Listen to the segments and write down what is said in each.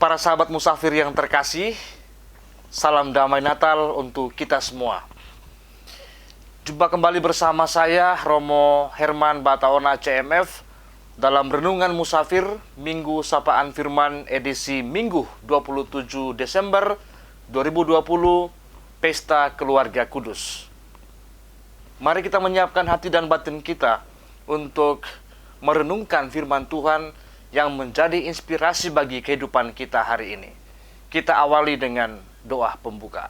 Para sahabat musafir yang terkasih, salam damai Natal untuk kita semua. Jumpa kembali bersama saya, Romo Herman Bataona CMF, dalam Renungan Musafir Minggu Sapaan Firman edisi Minggu 27 Desember 2020, Pesta Keluarga Kudus. Mari kita menyiapkan hati dan batin kita untuk merenungkan firman Tuhan yang menjadi inspirasi bagi kehidupan kita hari ini. Kita awali dengan doa pembuka.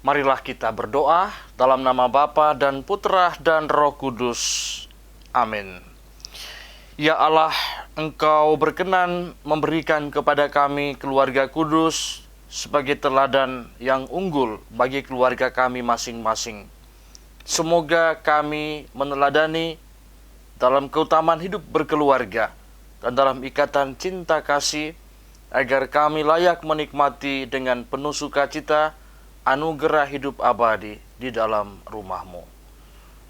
Marilah kita berdoa dalam nama Bapa dan Putra dan Roh Kudus. Amin. Ya Allah, Engkau berkenan memberikan kepada kami keluarga kudus sebagai teladan yang unggul bagi keluarga kami masing-masing. Semoga kami meneladani dalam keutamaan hidup berkeluarga dan dalam ikatan cinta kasih, agar kami layak menikmati dengan penuh sukacita anugerah hidup abadi di dalam rumah-Mu.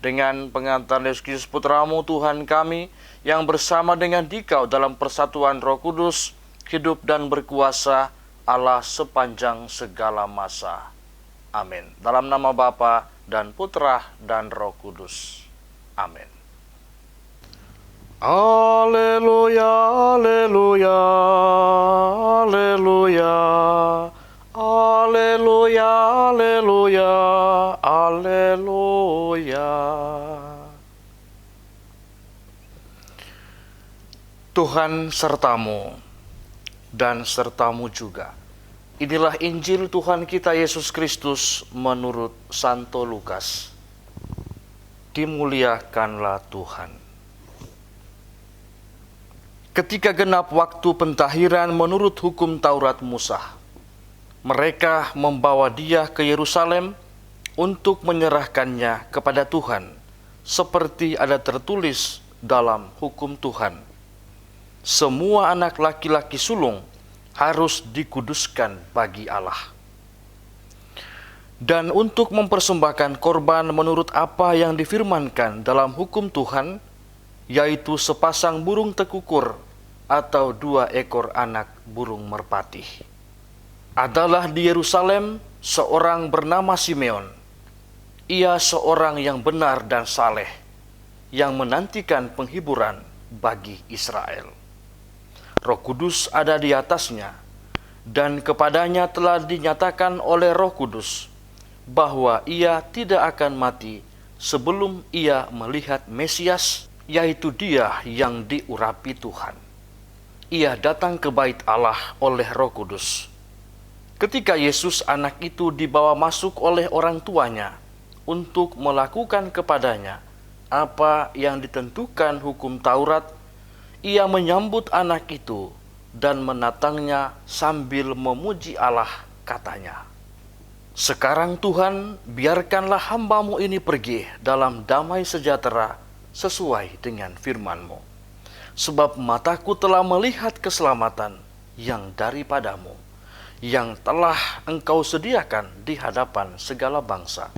Dengan pengantar Yesus Kristus Putra-Mu Tuhan kami, yang bersama dengan Dikau dalam persatuan Roh Kudus, hidup dan berkuasa Allah sepanjang segala masa. Amin. Dalam nama Bapa dan Putra dan Roh Kudus. Amin. Haleluya, haleluya, haleluya, haleluya, haleluya, haleluya. Tuhan sertamu dan sertamu juga. Inilah Injil Tuhan kita Yesus Kristus menurut Santo Lukas. Dimuliakanlah Tuhan. Ketika genap waktu pentahiran menurut hukum Taurat Musa, mereka membawa dia ke Yerusalem untuk menyerahkannya kepada Tuhan, seperti ada tertulis dalam hukum Tuhan. Semua anak laki-laki sulung harus dikuduskan bagi Allah. Dan untuk mempersembahkan korban menurut apa yang difirmankan dalam hukum Tuhan, yaitu sepasang burung tekukur atau 2 ekor anak burung merpati. Adalah di Yerusalem seorang bernama Simeon. Ia seorang yang benar dan saleh, yang menantikan penghiburan bagi Israel. Roh Kudus ada di atasnya, dan kepadanya telah dinyatakan oleh Roh Kudus bahwa ia tidak akan mati sebelum ia melihat Mesias, yaitu Dia yang diurapi Tuhan. Ia datang ke bait Allah oleh Roh Kudus. Ketika Yesus anak itu dibawa masuk oleh orang tuanya untuk melakukan kepadanya apa yang ditentukan hukum Taurat, ia menyambut anak itu dan menatangnya sambil memuji Allah, katanya, "Sekarang Tuhan, biarkanlah hamba-Mu ini pergi dalam damai sejahtera sesuai dengan firman-Mu. Sebab mataku telah melihat keselamatan yang daripada-Mu, yang telah Engkau sediakan di hadapan segala bangsa,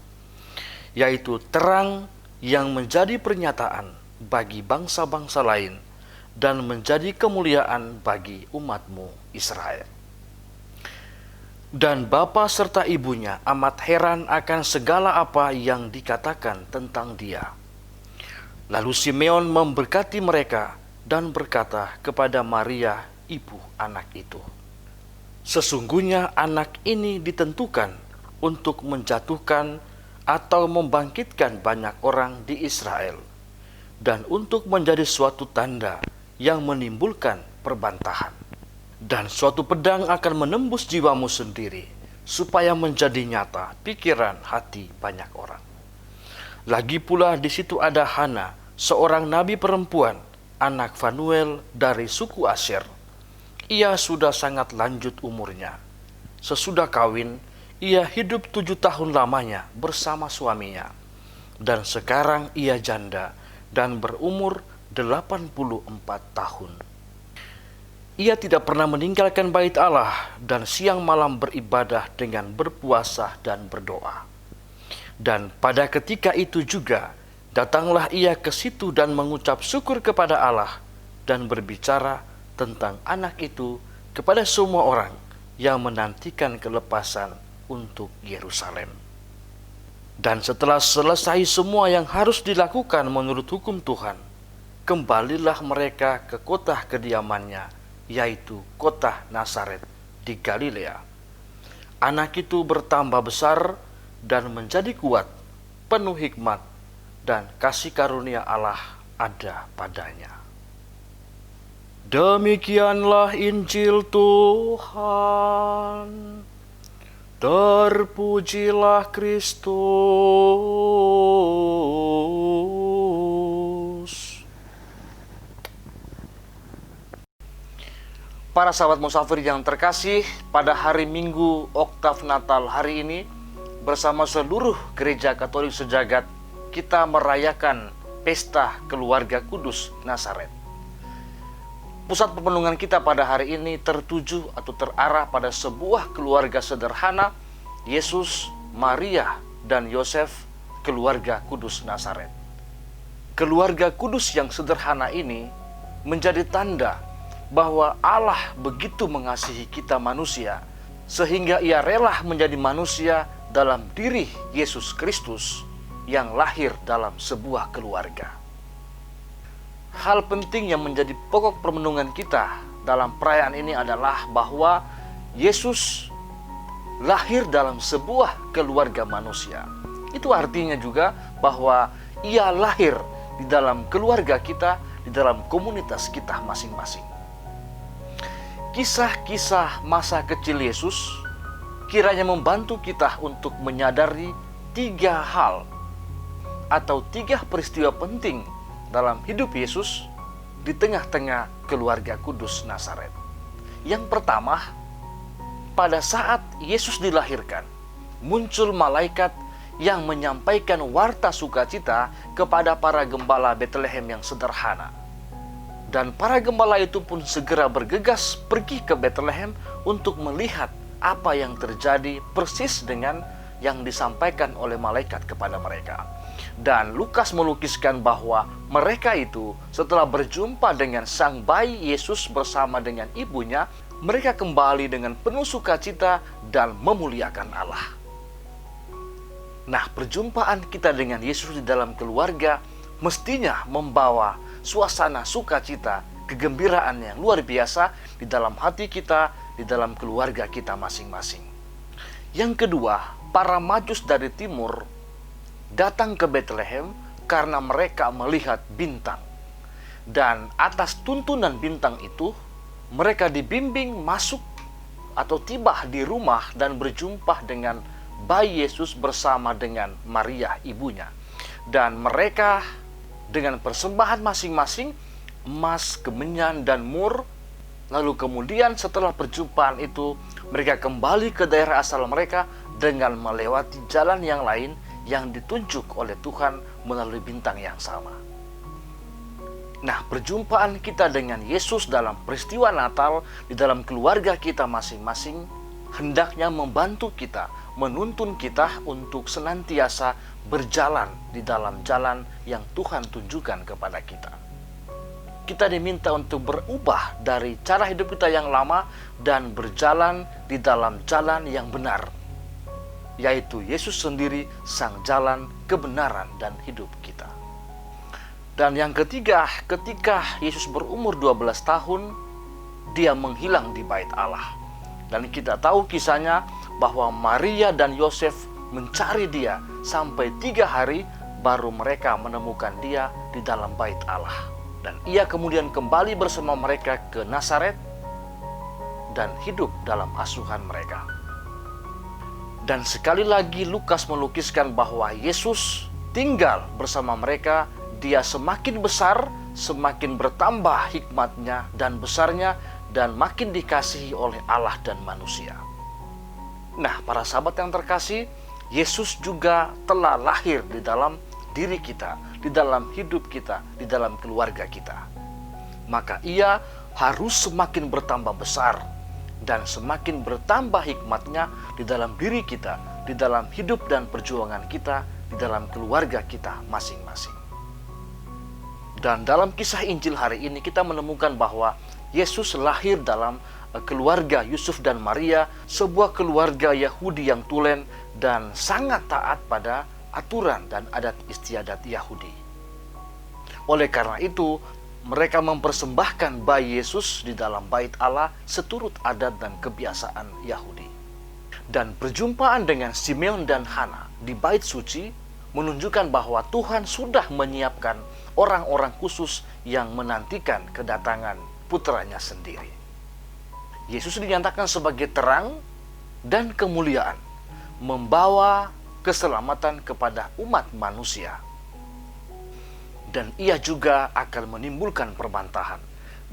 yaitu terang yang menjadi pernyataan bagi bangsa-bangsa lain dan menjadi kemuliaan bagi umat-Mu Israel." Dan bapa serta ibunya amat heran akan segala apa yang dikatakan tentang dia. Lalu Simeon memberkati mereka dan berkata kepada Maria, ibu anak itu, "Sesungguhnya anak ini ditentukan untuk menjatuhkan atau membangkitkan banyak orang di Israel, dan untuk menjadi suatu tanda yang menimbulkan perbantahan. Dan suatu pedang akan menembus jiwamu sendiri, supaya menjadi nyata pikiran hati banyak orang." Lagi pula di situ ada Hana, seorang nabi perempuan, anak Fanuel dari suku Asyer. Ia sudah sangat lanjut umurnya. Sesudah kawin, ia hidup 7 tahun lamanya bersama suaminya. Dan sekarang ia janda dan berumur 84 tahun. Ia tidak pernah meninggalkan bait Allah dan siang malam beribadah dengan berpuasa dan berdoa. Dan pada ketika itu juga, datanglah ia ke situ dan mengucap syukur kepada Allah dan berbicara tentang anak itu kepada semua orang yang menantikan kelepasan untuk Yerusalem. Dan setelah selesai semua yang harus dilakukan menurut hukum Tuhan, kembalilah mereka ke kota kediamannya, yaitu kota Nazaret di Galilea. Anak itu bertambah besar dan menjadi kuat, penuh hikmat, dan kasih karunia Allah ada padanya. Demikianlah Injil Tuhan. Terpujilah Kristus. Para sahabat musafir yang terkasih, pada hari Minggu Oktav Natal hari ini, bersama seluruh gereja Katolik sejagat, kita merayakan pesta keluarga kudus Nazaret. Pusat perenungan kita pada hari ini tertuju atau terarah pada sebuah keluarga sederhana, Yesus, Maria, dan Yosef, keluarga kudus Nazaret. Keluarga kudus yang sederhana ini menjadi tanda bahwa Allah begitu mengasihi kita manusia, sehingga Ia rela menjadi manusia dalam diri Yesus Kristus yang lahir dalam sebuah keluarga. Hal penting yang menjadi pokok permenungan kita dalam perayaan ini adalah bahwa Yesus lahir dalam sebuah keluarga manusia. Itu artinya juga bahwa Ia lahir di dalam keluarga kita, di dalam komunitas kita masing-masing. Kisah-kisah masa kecil Yesus kiranya membantu kita untuk menyadari 3 hal atau 3 peristiwa penting dalam hidup Yesus di tengah-tengah keluarga kudus Nazaret. Yang pertama, pada saat Yesus dilahirkan, muncul malaikat yang menyampaikan warta sukacita kepada para gembala Betlehem yang sederhana. Dan para gembala itu pun segera bergegas pergi ke Betlehem untuk melihat apa yang terjadi persis dengan yang disampaikan oleh malaikat kepada mereka. Dan Lukas melukiskan bahwa mereka itu setelah berjumpa dengan sang bayi Yesus bersama dengan ibunya, mereka kembali dengan penuh sukacita dan memuliakan Allah. Nah, perjumpaan kita dengan Yesus di dalam keluarga mestinya membawa suasana sukacita, kegembiraan yang luar biasa di dalam hati kita, di dalam keluarga kita masing-masing. Yang kedua, para Majus dari timur datang ke Betlehem karena mereka melihat bintang. Dan atas tuntunan bintang itu, mereka dibimbing masuk atau tiba di rumah dan berjumpa dengan bayi Yesus bersama dengan Maria ibunya. Dan mereka dengan persembahan masing-masing, emas, kemenyan, dan mur. Lalu kemudian setelah perjumpaan itu, mereka kembali ke daerah asal mereka dengan melewati jalan yang lain yang ditunjuk oleh Tuhan melalui bintang yang sama. Nah, perjumpaan kita dengan Yesus dalam peristiwa Natal di dalam keluarga kita masing-masing hendaknya membantu kita, menuntun kita untuk senantiasa berjalan di dalam jalan yang Tuhan tunjukkan kepada kita. Kita diminta untuk berubah dari cara hidup kita yang lama dan berjalan di dalam jalan yang benar, yaitu Yesus sendiri, sang jalan, kebenaran, dan hidup kita. Dan yang ketiga, ketika Yesus berumur 12 tahun, dia menghilang di bait Allah. Dan kita tahu kisahnya bahwa Maria dan Yosef mencari dia sampai 3 hari baru mereka menemukan dia di dalam bait Allah. Dan ia kemudian kembali bersama mereka ke Nazaret dan hidup dalam asuhan mereka. Dan sekali lagi Lukas melukiskan bahwa Yesus tinggal bersama mereka. Dia semakin besar, semakin bertambah hikmatnya dan besarnya, dan makin dikasihi oleh Allah dan manusia. Nah, para sahabat yang terkasih, Yesus juga telah lahir di dalam diri kita, di dalam hidup kita, di dalam keluarga kita. Maka ia harus semakin bertambah besar dan semakin bertambah hikmatnya di dalam diri kita, di dalam hidup dan perjuangan kita, di dalam keluarga kita masing-masing. Dan dalam kisah Injil hari ini kita menemukan bahwa Yesus lahir dalam keluarga Yusuf dan Maria, sebuah keluarga Yahudi yang tulen dan sangat taat pada aturan dan adat istiadat Yahudi. Oleh karena itu, mereka mempersembahkan bayi Yesus di dalam bait Allah seturut adat dan kebiasaan Yahudi. Dan perjumpaan dengan Simeon dan Hana di bait suci menunjukkan bahwa Tuhan sudah menyiapkan orang-orang khusus yang menantikan kedatangan putranya sendiri. Yesus dinyatakan sebagai terang dan kemuliaan, membawa keselamatan kepada umat manusia. Dan ia juga akan menimbulkan perbantahan.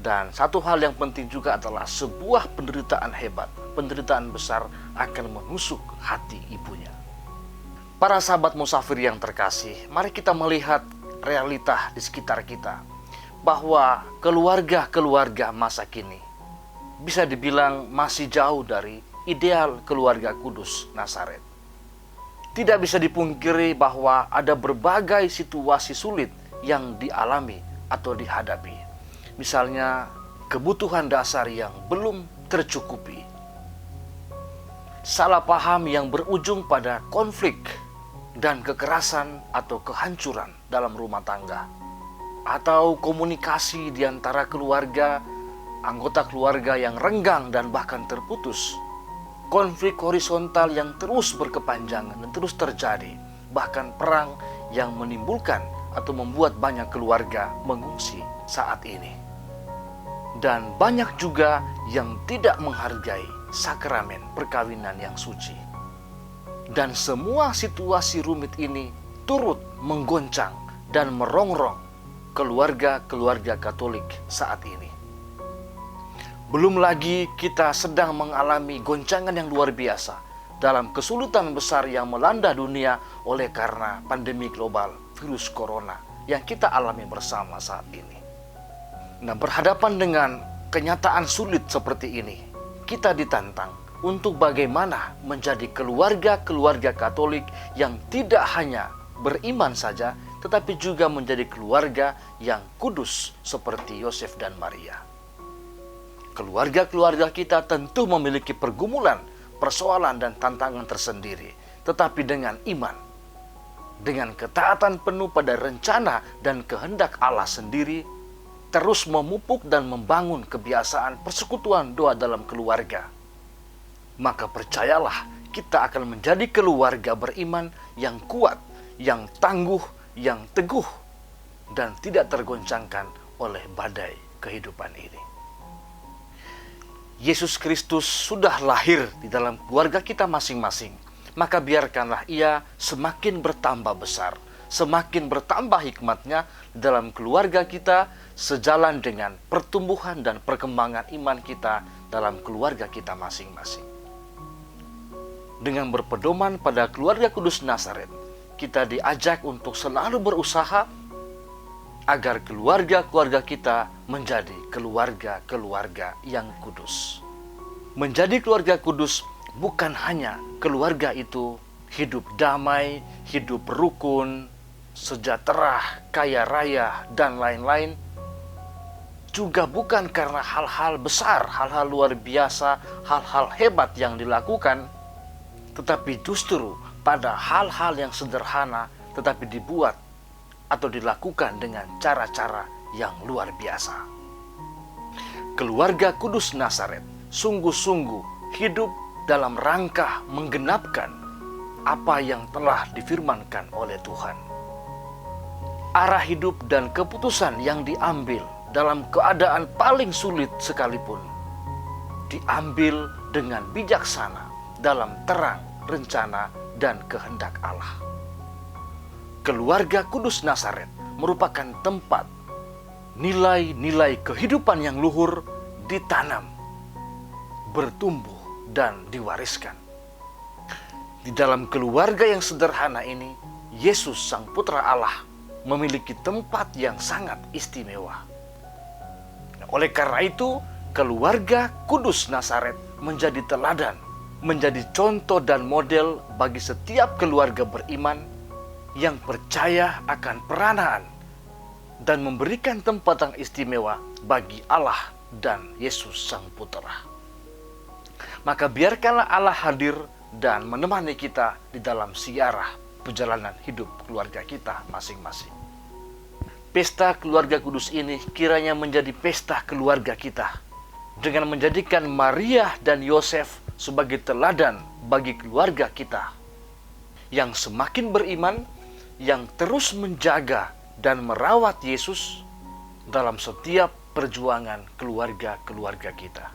Dan satu hal yang penting juga adalah sebuah penderitaan hebat, penderitaan besar akan menusuk hati ibunya. Para sahabat musafir yang terkasih, mari kita melihat realita di sekitar kita, bahwa keluarga-keluarga masa kini bisa dibilang masih jauh dari ideal keluarga kudus Nazaret. Tidak bisa dipungkiri bahwa ada berbagai situasi sulit yang dialami atau dihadapi. Misalnya kebutuhan dasar yang belum tercukupi, salah paham yang berujung pada konflik dan kekerasan atau kehancuran dalam rumah tangga, atau komunikasi di antara keluarga, anggota keluarga yang renggang dan bahkan terputus, konflik horizontal yang terus berkepanjangan dan terus terjadi, bahkan perang yang menimbulkan atau membuat banyak keluarga mengungsi saat ini. Dan banyak juga yang tidak menghargai sakramen perkawinan yang suci. Dan semua situasi rumit ini turut menggoncang dan merongrong keluarga-keluarga Katolik saat ini. Belum lagi kita sedang mengalami goncangan yang luar biasa dalam kesulitan besar yang melanda dunia oleh karena pandemi global virus corona yang kita alami bersama saat ini. Nah, berhadapan dengan kenyataan sulit seperti ini, kita ditantang untuk bagaimana menjadi keluarga-keluarga Katolik yang tidak hanya beriman saja, tetapi juga menjadi keluarga yang kudus seperti Yosef dan Maria. Keluarga-keluarga kita tentu memiliki pergumulan, persoalan dan tantangan tersendiri, tetapi dengan iman, dengan ketaatan penuh pada rencana dan kehendak Allah sendiri, terus memupuk dan membangun kebiasaan persekutuan doa dalam keluarga, maka percayalah kita akan menjadi keluarga beriman yang kuat, yang tangguh, yang teguh, dan tidak tergoncangkan oleh badai kehidupan ini. Yesus Kristus sudah lahir di dalam keluarga kita masing-masing, maka biarkanlah ia semakin bertambah besar, semakin bertambah hikmatnya dalam keluarga kita, sejalan dengan pertumbuhan dan perkembangan iman kita dalam keluarga kita masing-masing. Dengan berpedoman pada keluarga kudus Nazaret, kita diajak untuk selalu berusaha agar keluarga-keluarga kita menjadi keluarga-keluarga yang kudus. Menjadi keluarga kudus bukan hanya keluarga itu hidup damai, hidup rukun, sejahtera, kaya raya, dan lain-lain. Juga bukan karena hal-hal besar, hal-hal luar biasa, hal-hal hebat yang dilakukan, tetapi justru pada hal-hal yang sederhana tetapi dibuat atau dilakukan dengan cara-cara yang luar biasa. Keluarga kudus Nazaret sungguh-sungguh hidup dalam rangka menggenapkan apa yang telah difirmankan oleh Tuhan. Arah hidup dan keputusan yang diambil dalam keadaan paling sulit sekalipun diambil dengan bijaksana dalam terang rencana dan kehendak Allah. Keluarga kudus Nazaret merupakan tempat nilai-nilai kehidupan yang luhur ditanam, bertumbuh, dan diwariskan. Di dalam keluarga yang sederhana ini, Yesus Sang Putra Allah memiliki tempat yang sangat istimewa. Oleh karena itu, keluarga kudus Nazaret menjadi teladan, menjadi contoh dan model bagi setiap keluarga beriman yang percaya akan peranan dan memberikan tempat yang istimewa bagi Allah dan Yesus Sang Putera. Maka biarkanlah Allah hadir dan menemani kita di dalam siarah perjalanan hidup keluarga kita masing-masing. Pesta keluarga kudus ini kiranya menjadi pesta keluarga kita, dengan menjadikan Maria dan Yosef sebagai teladan bagi keluarga kita, yang semakin beriman, yang terus menjaga dan merawat Yesus dalam setiap perjuangan keluarga-keluarga kita,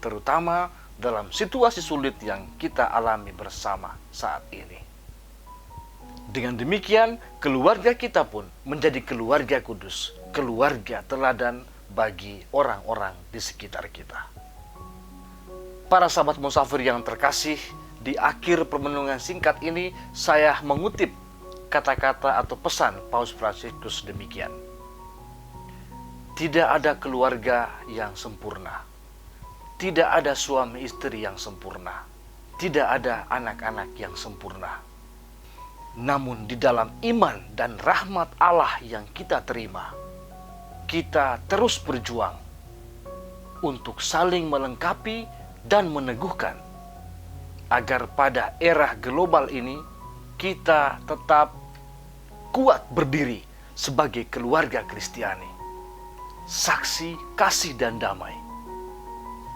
terutama dalam situasi sulit yang kita alami bersama saat ini. Dengan demikian, keluarga kita pun menjadi keluarga kudus, keluarga teladan bagi orang-orang di sekitar kita. Para sahabat musafir yang terkasih, di akhir permenungan singkat ini saya mengutip kata-kata atau pesan Paus Fransiskus demikian. Tidak ada keluarga yang sempurna. Tidak ada suami istri yang sempurna. Tidak ada anak-anak yang sempurna. Namun di dalam iman dan rahmat Allah yang kita terima, kita terus berjuang untuk saling melengkapi dan meneguhkan, agar pada era global ini kita tetap kuat berdiri sebagai keluarga Kristiani, saksi kasih dan damai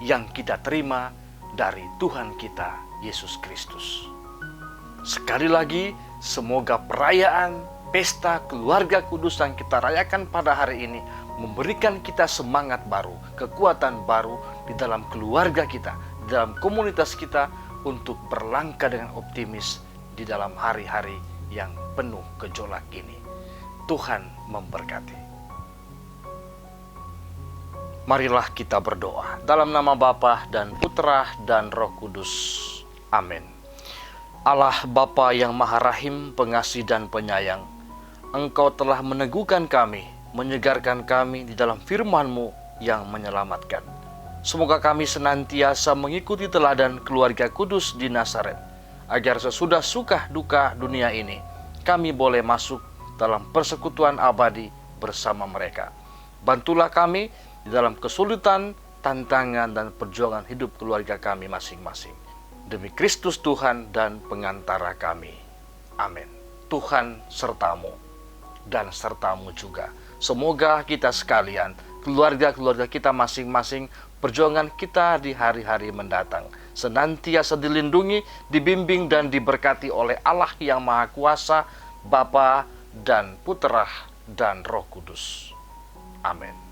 yang kita terima dari Tuhan kita Yesus Kristus. Sekali lagi, semoga perayaan pesta keluarga kudus yang kita rayakan pada hari ini memberikan kita semangat baru, kekuatan baru di dalam keluarga kita, di dalam komunitas kita, untuk berlangkah dengan optimis di dalam hari-hari yang penuh gejolak ini. Tuhan memberkati. Marilah kita berdoa dalam nama Bapa dan Putra dan Roh Kudus. Amin. Allah Bapa yang Maha Rahim, Pengasih dan Penyayang, Engkau telah meneguhkan kami, menyegarkan kami di dalam firman-Mu yang menyelamatkan. Semoga kami senantiasa mengikuti teladan keluarga kudus di Nazaret, agar sesudah suka duka dunia ini, kami boleh masuk dalam persekutuan abadi bersama mereka. Bantulah kami di dalam kesulitan, tantangan, dan perjuangan hidup keluarga kami masing-masing. Demi Kristus Tuhan dan pengantara kami. Amin. Tuhan sertamu dan sertamu juga. Semoga kita sekalian, keluarga-keluarga kita masing-masing, perjuangan kita di hari-hari mendatang senantiasa dilindungi, dibimbing, dan diberkati oleh Allah yang Maha Kuasa, Bapa dan Putra dan Roh Kudus. Amin.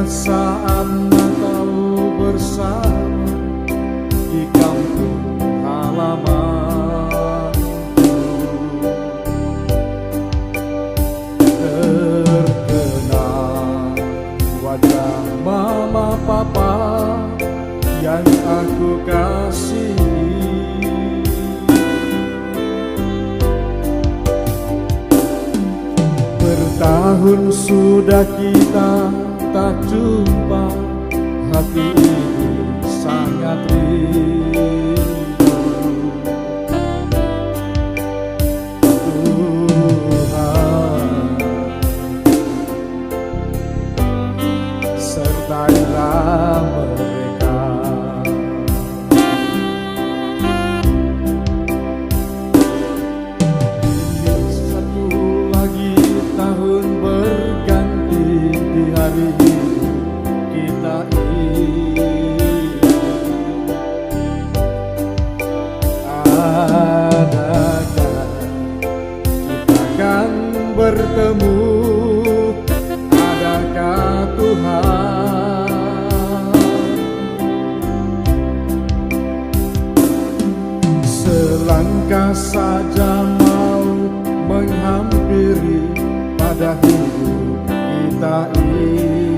Saat Natal bersama di kampung halamanku, terkenal wajah mama papa yang aku kasihi. Bertahun sudah kita tak jumpa, hati ini sangat rindu. Tuhan, sertailah mereka. Ini satu lagi tahun berganti di hari kita ini. Adakah kita akan bertemu? Adakah Tuhan selangkah saja mau menghampiri pada hidup kita ini?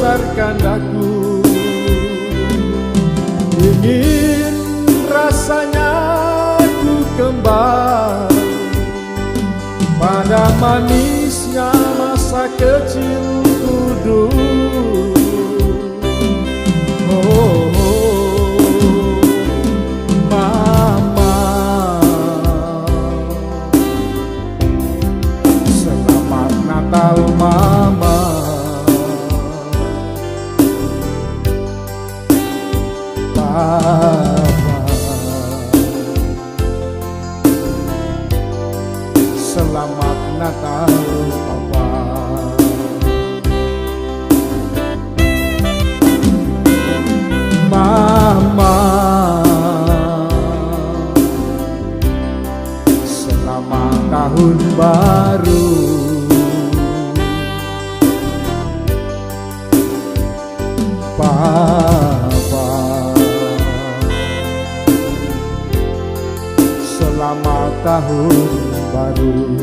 membesarkan daku. Ingin rasanya ku kembali pada manisnya masa kecilku dulu. Oh, Mama, selamat Natal Mama. Papa, selamat Natal Papa. Mama, selamat tahun baru. Papa, selamat tahun baru.